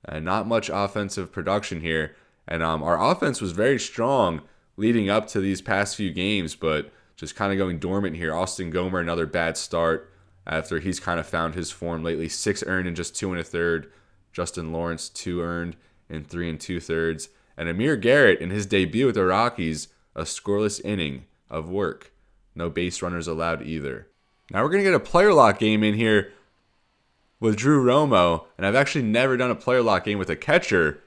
And not much offensive production here. And our offense was very strong leading up to these past few games, but just kind of going dormant here. Austin Gomer, another bad start after he's kind of found his form lately. 6 earned in just 2 1/3. Justin Lawrence 2 earned in 3 2/3. And Amir Garrett in his debut with the Rockies, a scoreless inning of work. No base runners allowed either. Now we're going to get a player lock game in here with Drew Romo, and I've actually never done a player lock game with a catcher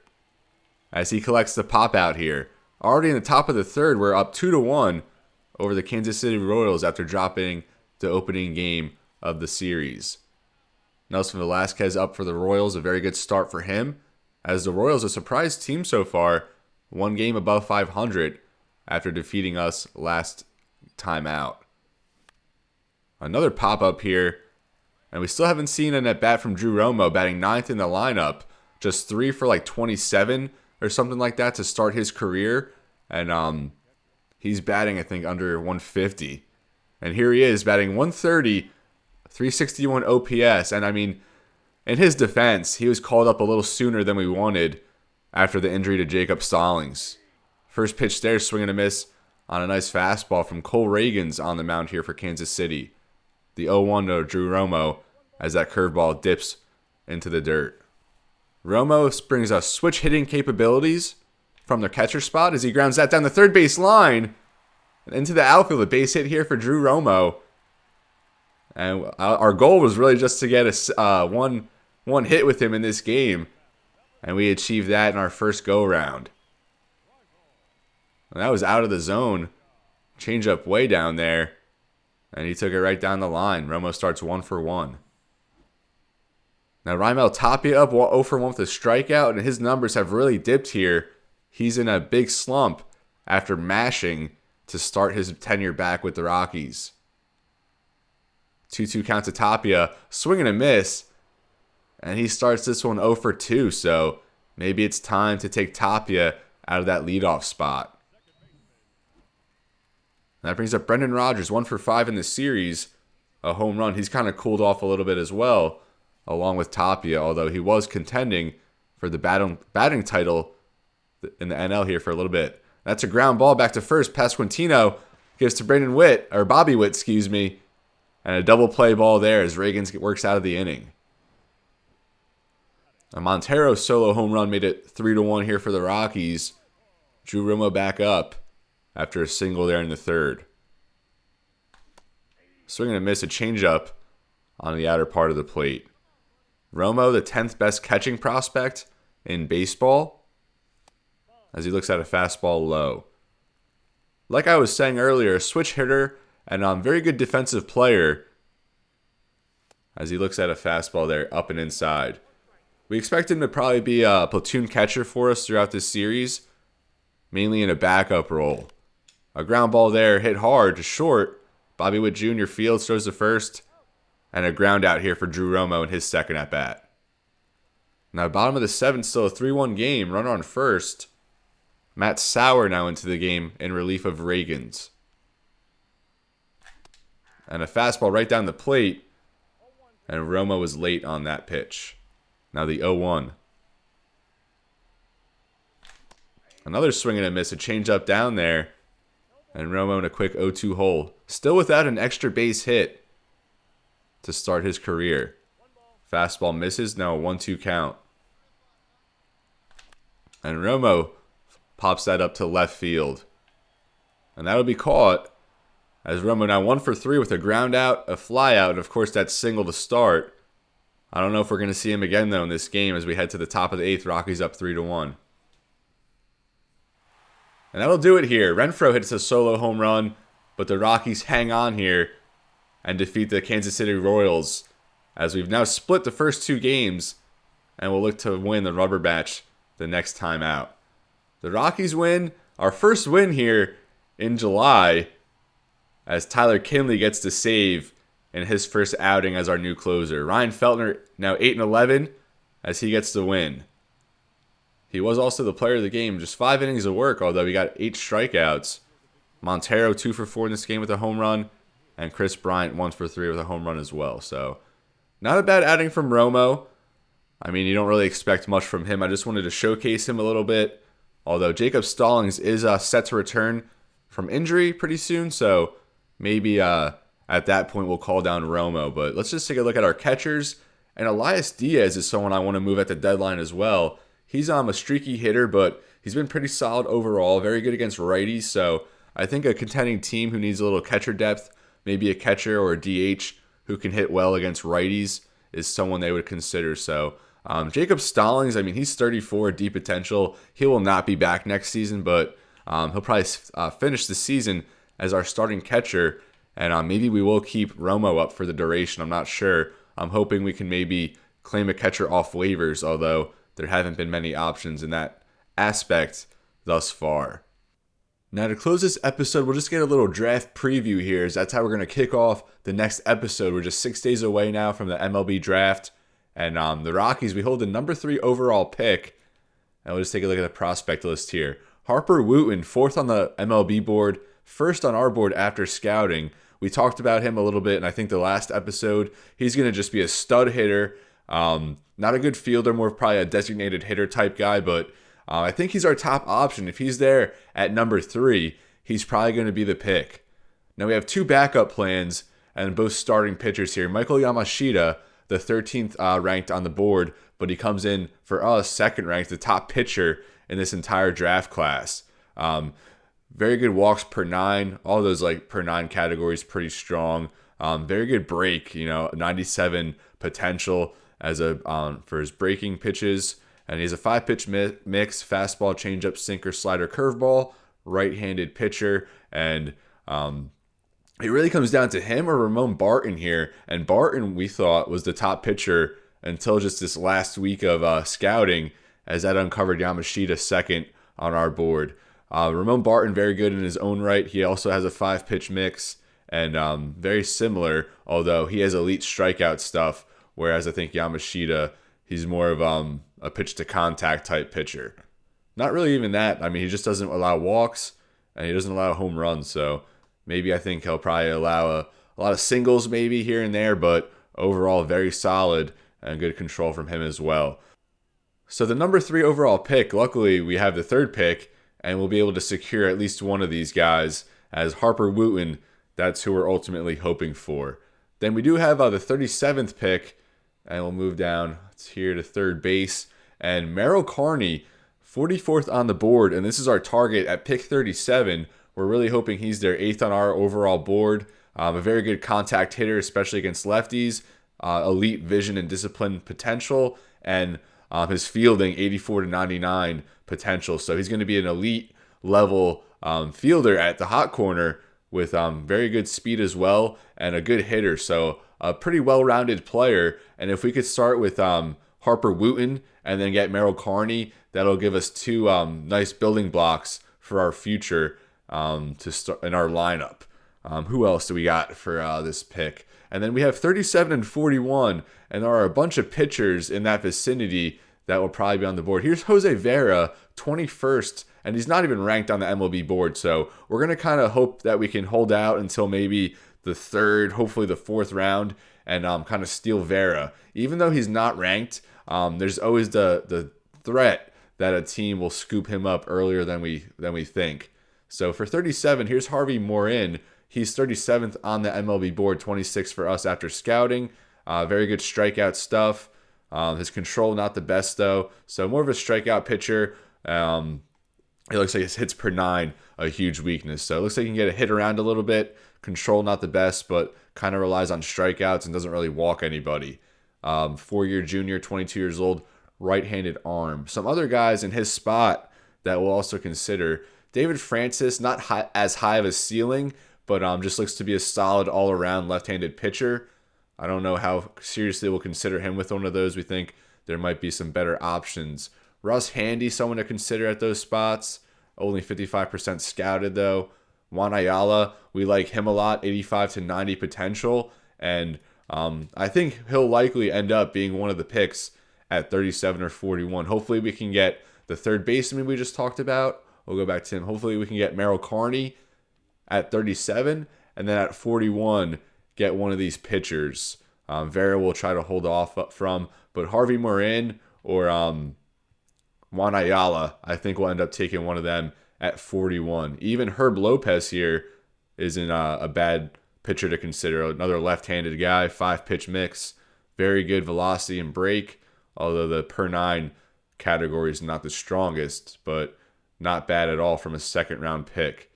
as he collects the pop out here. Already in the top of the third, we're up 2-1 over the Kansas City Royals after dropping the opening game of the series. Nelson Velasquez up for the Royals, a very good start for him, as the Royals, a surprise team so far, one game above 500 after defeating us last time out. Another pop-up here, and we still haven't seen an at-bat from Drew Romo, batting 9th in the lineup, just 3 for like 27 or something like that to start his career, and he's batting, I think, under 150. And here he is, batting 130, 361 OPS. And I mean, in his defense, he was called up a little sooner than we wanted after the injury to Jacob Stallings. First pitch there, swing and a miss on a nice fastball from Cole Reagans on the mound here for Kansas City. The 0-1 to Drew Romo as that curveball dips into the dirt. Romo brings us switch hitting capabilities from the catcher spot as he grounds that down the third base line and into the outfield. A base hit here for Drew Romo. And our goal was really just to get a one hit with him in this game. And we achieved that in our first go-round. And that was out of the zone. Change up way down there. And he took it right down the line. Romo starts 1 for 1. Now Raimel Tapia up 0 for 1 with a strikeout. And his numbers have really dipped here. He's in a big slump after mashing to start his tenure back with the Rockies. 2-2 count to Tapia. Swing and a miss. And he starts this one 0 for 2. So maybe it's time to take Tapia out of that leadoff spot. And that brings up Brendan Rodgers, 1 for 5 in the series. A home run. He's kind of cooled off a little bit as well, along with Tapia, although he was contending for the batting title in the NL here for a little bit. That's a ground ball back to first. Pasquantino gives to Bobby Witt, excuse me. And a double play ball there as Reagans works out of the inning. A Montero solo home run made it 3-1 here for the Rockies. Drew Romo back up after a single there in the third. Swing and a miss, a changeup on the outer part of the plate. Romo, the 10th best catching prospect in baseball, as he looks at a fastball low. Like I was saying earlier, a switch hitter and very good defensive player as he looks at a fastball there up and inside. We expect him to probably be a platoon catcher for us throughout this series, mainly in a backup role. A ground ball there hit hard to short. Bobby Witt Jr. fields, throws to first, and a ground out here for Drew Romo in his second at bat. Now bottom of the 7th, still a 3-1 game. Runner on first. Matt Sauer now into the game in relief of Reagans. And a fastball right down the plate. And Romo was late on that pitch. Now the 0-1. Another swing and a miss. A changeup down there. And Romo in a quick 0-2 hole. Still without an extra base hit to start his career. Fastball misses. Now a 1-2 count. And Romo pops that up to left field. And that'll be caught as Romo now 1 for 3 with a ground out, a fly out, and of course that single to start. I don't know if we're going to see him again though in this game as we head to the top of the 8th. Rockies up 3-1. And that'll do it here. Renfroe hits a solo home run, but the Rockies hang on here and defeat the Kansas City Royals as we've now split the first 2 games and we'll look to win the rubber match the next time out. The Rockies win, our first win here in July, as Tyler Kinley gets the save in his first outing as our new closer. Ryan Feltner now 8-11 as he gets the win. He was also the player of the game, just 5 innings of work, although he got 8 strikeouts. Montero 2 for 4 in this game with a home run, and Chris Bryant 1 for 3 with a home run as well. So not a bad outing from Romo. I mean, you don't really expect much from him. I just wanted to showcase him a little bit. Although Jacob Stallings is set to return from injury pretty soon, so maybe at that point we'll call down Romo. But let's just take a look at our catchers. And Elias Diaz is someone I want to move at the deadline as well. He's a streaky hitter, but he's been pretty solid overall. Very good against righties, so I think a contending team who needs a little catcher depth, maybe a catcher or a DH who can hit well against righties, is someone they would consider. So Jacob Stallings, I mean, he's 34, deep potential. He will not be back next season, but he'll probably finish the season as our starting catcher. And maybe we will keep Romo up for the duration. I'm not sure. I'm hoping we can maybe claim a catcher off waivers, although there haven't been many options in that aspect thus far. Now, to close this episode, we'll just get a little draft preview here, as that's how we're going to kick off the next episode. We're just 6 days away now from the MLB Draft. And the Rockies, we hold the number 3 overall pick. And we'll just take a look at the prospect list here. Harper Wooten, 4th on the MLB board, 1st on our board after scouting. We talked about him a little bit, and I think the last episode, he's going to just be a stud hitter. Not a good fielder, more probably a designated hitter type guy, but I think he's our top option. If he's there at number 3, he's probably going to be the pick. Now we have 2 backup plans and both starting pitchers here. Michael Yamashita, the 13th ranked on the board, but he comes in for us 2nd ranked, the top pitcher in this entire draft class. Very good walks per 9. All those per 9 categories pretty strong. Very good break, 97 potential as for his breaking pitches. And he has a 5-pitch mix: fastball, changeup, sinker, slider, curveball. Right-handed pitcher, and it really comes down to him or Ramon Barton here. And Barton, we thought, was the top pitcher until just this last week of scouting, as that uncovered Yamashita 2nd on our board. Ramon Barton, very good in his own right. He also has a 5-pitch mix and very similar, although he has elite strikeout stuff, whereas I think Yamashita, he's more of a pitch-to-contact type pitcher. Not really even that. I mean, he just doesn't allow walks, and he doesn't allow home runs, so maybe I think he'll probably allow a lot of singles maybe here and there, but overall very solid and good control from him as well. So the number 3 overall pick, luckily we have the 3rd pick, and we'll be able to secure at least one of these guys, as Harper Wooten, that's who we're ultimately hoping for. Then we do have the 37th pick, and we'll move down here to third base. And Merrill Carney, 44th on the board, and this is our target at pick 37. We're really hoping he's there 8th on our overall board. A very good contact hitter, especially against lefties. Elite vision and discipline potential, and his fielding 84 to 99 potential. So he's going to be an elite level fielder at the hot corner with very good speed as well and a good hitter. So a pretty well-rounded player. And if we could start with Harper Wooten and then get Merrill Carney, that'll give us 2 nice building blocks for our future to start in our lineup. Who else do we got for this pick? And then we have 37 and 41, and there are a bunch of pitchers in that vicinity that will probably be on the board. Here's Jose Vera, 21st, and he's not even ranked on the MLB board. So we're going to kind of hope that we can hold out until maybe the 3rd, hopefully the 4th round, and kind of steal Vera. Even though he's not ranked, there's always the threat that a team will scoop him up earlier than we think. So for 37, here's Harvey Morin. He's 37th on the MLB board, 26th for us after scouting. Very good strikeout stuff. His control, not the best, though. So more of a strikeout pitcher. It looks like his hits per 9, a huge weakness. So it looks like he can get a hit around a little bit. Control, not the best, but kind of relies on strikeouts and doesn't really walk anybody. 4-year junior, 22 years old, right-handed arm. Some other guys in his spot that we'll also consider. David Francis, not as high of a ceiling, but just looks to be a solid all-around left-handed pitcher. I don't know how seriously we'll consider him with one of those. We think there might be some better options. Russ Handy, someone to consider at those spots. Only 55% scouted, though. Juan Ayala, we like him a lot, 85 to 90 potential. And I think he'll likely end up being one of the picks at 37 or 41. Hopefully we can get the third baseman we just talked about. We'll go back to him. Hopefully we can get Merrill Carney at 37. And then at 41, get one of these pitchers. Vera will try to hold off up from. But Harvey Morin or Juan Ayala, I think we'll end up taking one of them at 41. Even Herb Lopez here isn't a bad pitcher to consider. Another left-handed guy, 5-pitch mix. Very good velocity and break, although the per 9 category is not the strongest, but not bad at all from a second-round pick.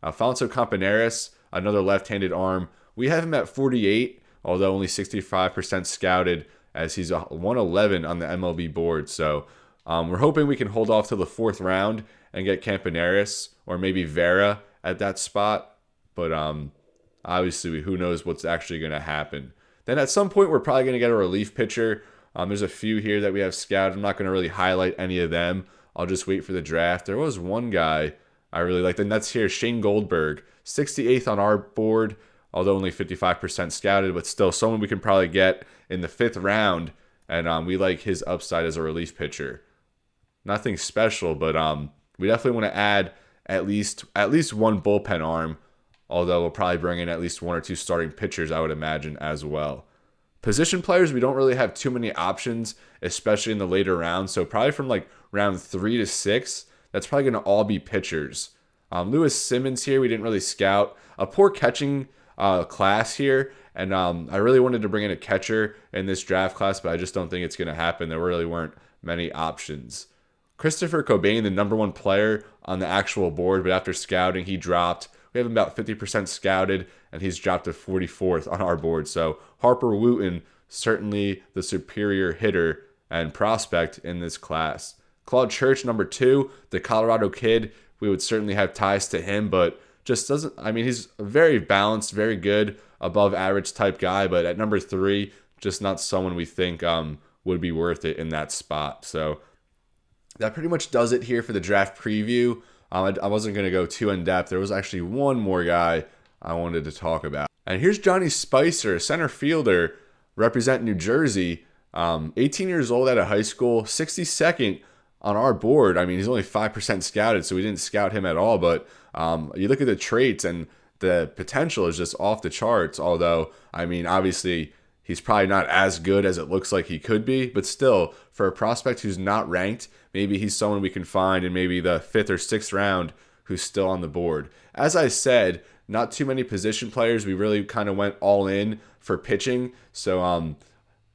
Alfonso Campaneris, another left-handed arm. We have him at 48, although only 65% scouted, as he's a 111 on the MLB board. So we're hoping we can hold off till the 4th round and get Campaneris or maybe Vera at that spot. but obviously who knows what's actually going to happen. Then at some point we're probably going to get a relief pitcher. There's a few here that we have scouted. I'm not going to really highlight any of them. I'll just wait for the draft. There was one guy I really liked, and that's here, Shane Goldberg, 68th on our board, although only 55% scouted, but still someone we can probably get in the 5th round, and we like his upside as a relief pitcher. Nothing special, but we definitely want to add at least one bullpen arm, although we'll probably bring in at least 1 or 2 starting pitchers, I would imagine, as well. Position players, we don't really have too many options, especially in the later rounds. So probably from like round 3 to 6, that's probably going to all be pitchers. Lewis Simmons here, we didn't really scout. A poor catching class here, and I really wanted to bring in a catcher in this draft class, but I just don't think it's going to happen. There really weren't many options. Christopher Cobain, the number 1 player on the actual board, but after scouting, he dropped. We have him about 50% scouted, and he's dropped to 44th on our board. So Harper Wooten, certainly the superior hitter and prospect in this class. Claude Church, number 2, the Colorado kid. We would certainly have ties to him, but just doesn't, I mean, he's a very balanced, very good, above average type guy, but at number 3, just not someone we think would be worth it in that spot. So that pretty much does it here for the draft preview. I wasn't going to go too in-depth. There was actually one more guy I wanted to talk about. And here's Johnny Spicer, a center fielder, representing New Jersey. 18 years old out of high school, 62nd on our board. I mean, he's only 5% scouted, so we didn't scout him at all. But you look at the traits, and the potential is just off the charts. Although, I mean, obviously, he's probably not as good as it looks like he could be. But still, for a prospect who's not ranked, maybe he's someone we can find in maybe the 5th or 6th round who's still on the board. As I said, not too many position players. We really kind of went all in for pitching. So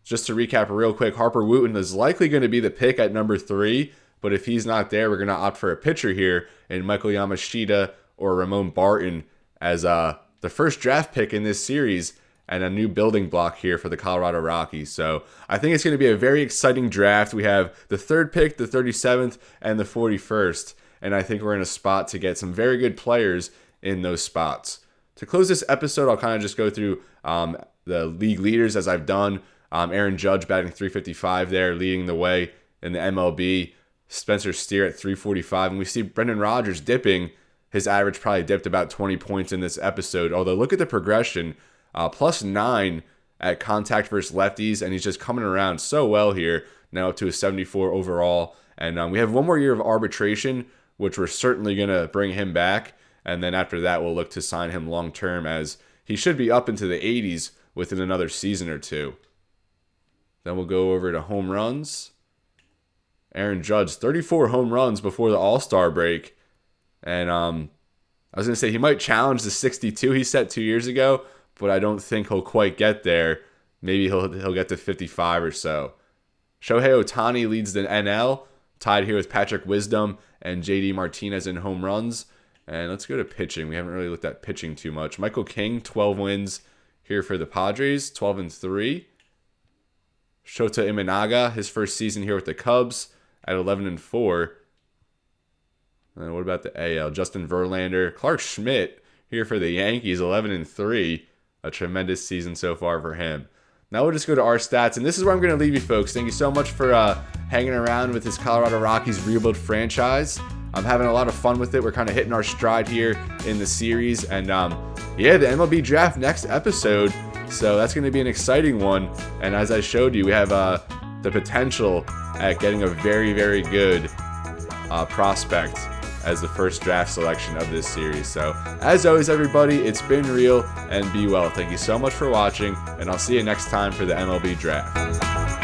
just to recap real quick, Harper Wooten is likely going to be the pick at number 3. But if he's not there, we're going to opt for a pitcher here in Michael Yamashita or Ramon Barton as the first draft pick in this series and a new building block here for the Colorado Rockies. So I think it's going to be a very exciting draft. We have the 3rd pick, the 37th, and the 41st. And I think we're in a spot to get some very good players in those spots. To close this episode, I'll kind of just go through the league leaders as I've done. Aaron Judge batting .355 there, leading the way in the MLB. Spencer Steer at .345. And we see Brendan Rodgers dipping. His average probably dipped about 20 points in this episode. Although look at the progression. +9 at contact versus lefties, and he's just coming around so well here, now up to a 74 overall. And we have one more year of arbitration, which we're certainly going to bring him back. And then after that, we'll look to sign him long-term, as he should be up into the 80s within another season or 2. Then we'll go over to home runs. Aaron Judge, 34 home runs before the All-Star break. And I was going to say he might challenge the 62 he set 2 years ago, but I don't think he'll quite get there. Maybe he'll get to 55 or so. Shohei Ohtani leads the NL, tied here with Patrick Wisdom and JD Martinez in home runs. And let's go to pitching. We haven't really looked at pitching too much. Michael King, 12 wins here for the Padres, 12-3. Shota Imanaga, his first season here with the Cubs at 11-4. And what about the AL? Justin Verlander, Clark Schmidt here for the Yankees, 11-3. A tremendous season so far for him. Now we'll just go to our stats, and this is where I'm going to leave you folks. Thank you so much for hanging around with this Colorado Rockies rebuild franchise. I'm having a lot of fun with it. We're kind of hitting our stride here in the series, and yeah, the MLB Draft next episode. So that's going to be an exciting one. And as I showed you, we have the potential at getting a very, very good prospect as the first draft selection of this series. So as always, everybody, it's been real, and be well. Thank you so much for watching, and I'll see you next time for the MLB Draft.